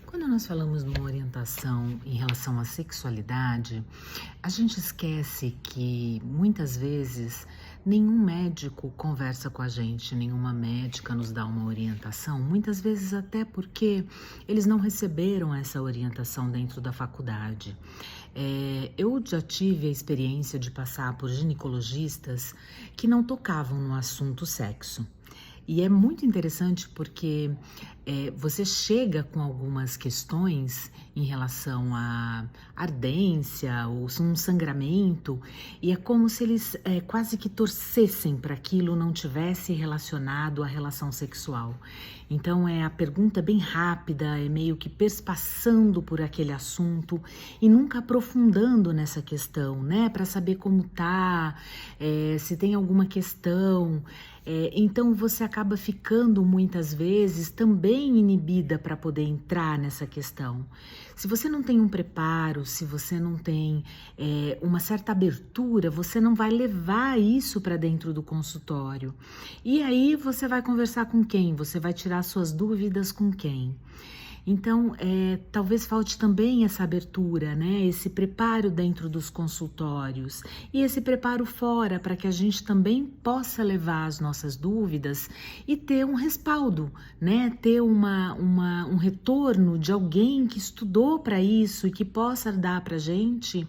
Quando nós falamos numa orientação em relação à sexualidade, a gente esquece que muitas vezes nenhum médico conversa com a gente, nenhuma médica nos dá uma orientação, muitas vezes até porque eles não receberam essa orientação dentro da faculdade. Eu já tive a experiência de passar por ginecologistas que não tocavam no assunto sexo. E é muito interessante porque você chega com algumas questões em relação à ardência ou um sangramento, e é como se eles quase que torcessem para aquilo não tivesse relacionado à relação sexual. Então a pergunta bem rápida, é meio que perspassando por aquele assunto e nunca aprofundando nessa questão, né? Para saber como tá, se tem alguma questão. Então você acaba ficando muitas vezes também inibida para poder entrar nessa questão. Se você não tem um preparo, se você não tem uma certa abertura, você não vai levar isso para dentro do consultório. E aí você vai conversar com quem? Você vai tirar suas dúvidas com quem? Então, talvez falte também essa abertura, né? Esse preparo dentro dos consultórios e esse preparo fora para que a gente também possa levar as nossas dúvidas e ter um respaldo, né? Ter um retorno de alguém que estudou para isso e que possa dar para a gente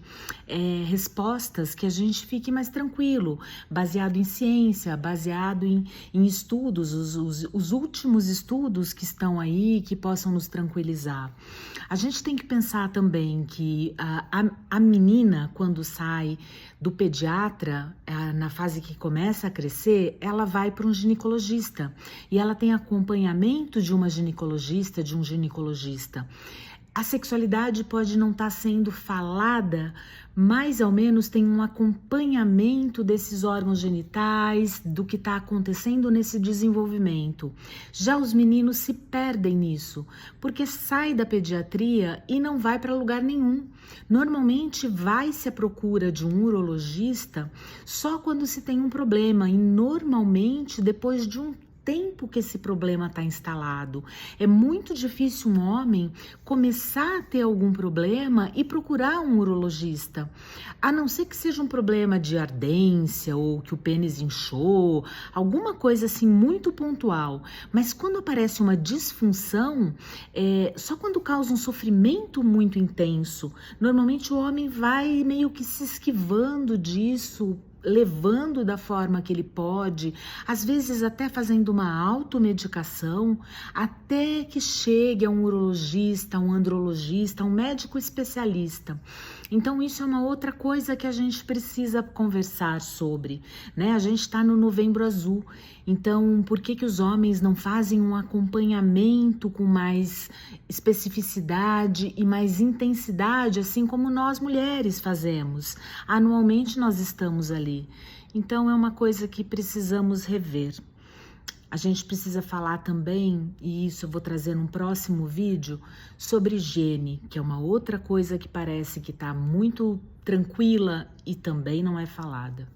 respostas que a gente fique mais tranquilo, baseado em ciência, baseado em estudos, os últimos estudos que estão aí, que possam nos tranquilizar. A gente tem que pensar também que a menina, quando sai do pediatra, na fase que começa a crescer, ela vai para um ginecologista e ela tem acompanhamento de uma ginecologista, de um ginecologista. A sexualidade pode não estar sendo falada, mas ao menos tem um acompanhamento desses órgãos genitais, do que está acontecendo nesse desenvolvimento. Já os meninos se perdem nisso, porque sai da pediatria e não vai para lugar nenhum. Normalmente vai-se à procura de um urologista só quando se tem um problema, e normalmente depois de um tempo que esse problema está instalado. É muito difícil um homem começar a ter algum problema e procurar um urologista, a não ser que seja um problema de ardência ou que o pênis inchou, alguma coisa assim muito pontual. Mas quando aparece uma disfunção, só quando causa um sofrimento muito intenso, normalmente o homem vai meio que se esquivando disso, levando da forma que ele pode, às vezes até fazendo uma automedicação, até que chegue a um urologista, um andrologista, um médico especialista. Então isso é uma outra coisa que a gente precisa conversar sobre, né? A gente está no Novembro Azul, então por que os homens não fazem um acompanhamento com mais especificidade e mais intensidade, assim como nós mulheres fazemos? Anualmente nós estamos ali. Então é uma coisa que precisamos rever. A gente precisa falar também, e isso eu vou trazer num próximo vídeo, sobre higiene, que é uma outra coisa que parece que está muito tranquila e também não é falada.